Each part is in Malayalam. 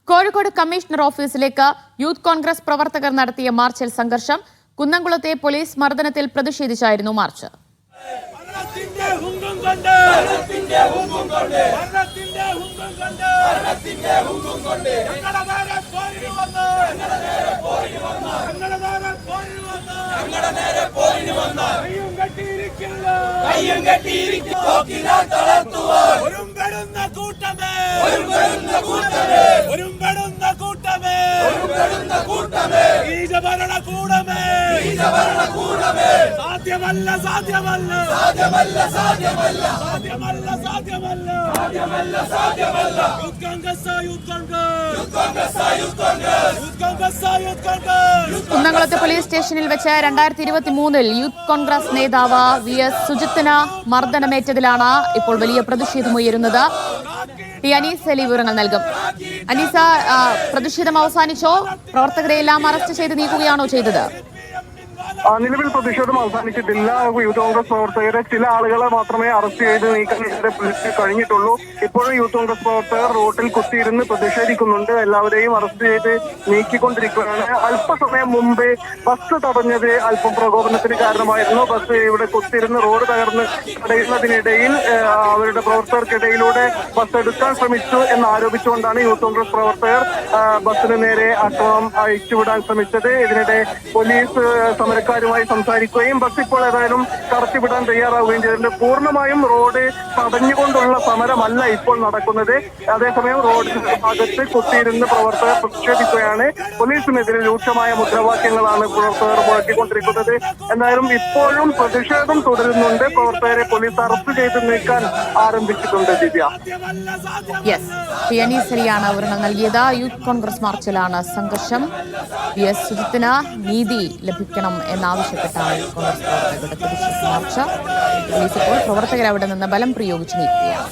കോഴിക്കോട് കമ്മീഷണർ ഓഫീസിലേക്ക് യൂത്ത് കോൺഗ്രസ് പ്രവർത്തകർ നടത്തിയ മാർച്ചിൽ സംഘർഷം. കുന്നംകുളത്തെ പോലീസ് മർദ്ദനത്തിൽ പ്രതിഷേധിച്ചായിരുന്നു മാർച്ച്. കുന്നംകുളത്തെ പോലീസ് സ്റ്റേഷനിൽ വെച്ച് 2023 യൂത്ത് കോൺഗ്രസ് നേതാവ് VS സുജിത്തിന് മർദ്ദനമേറ്റതിലാണ് ഇപ്പോൾ വലിയ പ്രതിഷേധമുയരുന്നത്. അനീസ് അലി വിവരങ്ങൾ നൽകും. അനീസ, പ്രതിഷേധം അവസാനിച്ചോ? പ്രവർത്തകരെയെല്ലാം അറസ്റ്റ് ചെയ്ത് നീക്കുകയാണോ ചെയ്തത്? നിലവിൽ പ്രതിഷേധം അവസാനിച്ചിട്ടില്ല. യൂത്ത് കോൺഗ്രസ് പ്രവർത്തകരെ ചില ആളുകളെ മാത്രമേ അറസ്റ്റ് ചെയ്ത് നീക്കാൻ കഴിഞ്ഞിട്ടുള്ളൂ. ഇപ്പോഴും യൂത്ത് കോൺഗ്രസ് പ്രവർത്തകർ റോഡിൽ കുത്തിയിരുന്ന് പ്രതിഷേധിക്കുന്നുണ്ട്. എല്ലാവരെയും അറസ്റ്റ് ചെയ്ത് നീക്കിക്കൊണ്ടിരിക്കുകയാണ്. അല്പസമയം മുമ്പ് ബസ് തടഞ്ഞത് അല്പം പ്രകോപനത്തിന് കാരണമായിരുന്നു. ബസ് ഇവിടെ കുത്തിയിരുന്ന് റോഡ് തകർന്ന് തടയുന്നതിനിടയിൽ അവരുടെ പ്രവർത്തകർക്കിടയിലൂടെ ബസ് എടുക്കാൻ ശ്രമിച്ചു എന്നാരോപിച്ചുകൊണ്ടാണ് യൂത്ത് കോൺഗ്രസ് പ്രവർത്തകർ ബസ്സിന് നേരെ ആക്രമണം അയച്ചുവിടാൻ ശ്രമിച്ചത്. ഇതിനിടെ പോലീസ് സമരക്കാരുമായി സംസാരിക്കുകയും ബസ് ഇപ്പോൾ ഏതായാലും കടത്തിവിടാൻ തയ്യാറാവുകയും ചെയ്തിട്ടുണ്ട്. പൂർണ്ണമായും റോഡ് തടഞ്ഞുകൊണ്ടുള്ള സമരമല്ല ഇപ്പോൾ നടക്കുന്നത്. അതേസമയം റോഡിന്റെ ഭാഗത്ത് കുത്തിയിരുന്ന് പ്രവർത്തകർ പ്രതിഷേധിക്കുകയാണ്. പോലീസിനെതിരെ രൂക്ഷമായ മുദ്രാവാക്യങ്ങളാണ് പ്രവർത്തകർ മുഴക്കിക്കൊണ്ടിരിക്കുന്നത്. എന്തായാലും ഇപ്പോഴും പ്രതിഷേധം തുടരുന്നുണ്ട്. പ്രവർത്തകരെ പോലീസ് അറസ്റ്റ് ചെയ്ത് നീക്കാൻ ആരംഭിച്ചിട്ടുണ്ട്. ദിവ്യ, അനീസ് അലിയാണ് വിവരങ്ങൾ നൽകിയത്. യൂത്ത് കോൺഗ്രസ് മാർച്ചിലാണ് സംഘർഷം. VS സുജിത്തിന് നീതി ലഭിക്കണം എന്നാവശ്യപ്പെട്ടാണ് കോൺഗ്രസ് പ്രവർത്തകരുടെ പ്രതിഷേധ മാർച്ച്. പോലീസ് ഇപ്പോൾ പ്രവർത്തകർ അവിടെ നിന്ന് ബലം പ്രയോഗിച്ച് നീക്കുകയാണ്.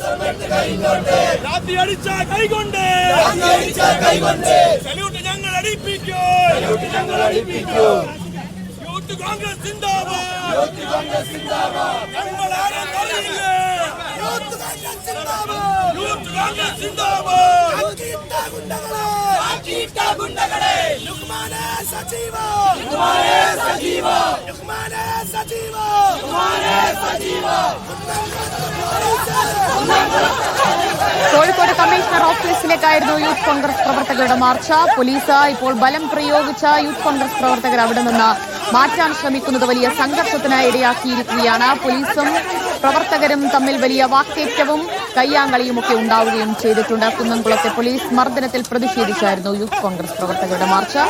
കോഴിക്കോട് കമ്മീഷണർ ഓഫീസിലേക്കായിരുന്നു യൂത്ത് കോൺഗ്രസ് പ്രവർത്തകരുടെ മാർച്ച്. പോലീസ് ഇപ്പോൾ ബലം പ്രയോഗിച്ച യൂത്ത് കോൺഗ്രസ് പ്രവർത്തകർ അവിടെ നിന്ന് മാറ്റാൻ ശ്രമിക്കുന്നത് വലിയ സംഘർഷത്തിന് ഇടയാക്കിയിരിക്കുകയാണ്. പോലീസും പ്രവർത്തകരും തമ്മിൽ വലിയ വാക്കേറ്റവും കയ്യാങ്കളിയുമൊക്കെ ഉണ്ടാവുകയും ചെയ്തിട്ടുണ്ട്. കുന്നംകുളത്തെ പോലീസ് മർദ്ദനത്തിൽ പ്രതിഷേധിച്ചായിരുന്നു യൂത്ത് കോൺഗ്രസ് പ്രവർത്തകരുടെ മാർച്ച്.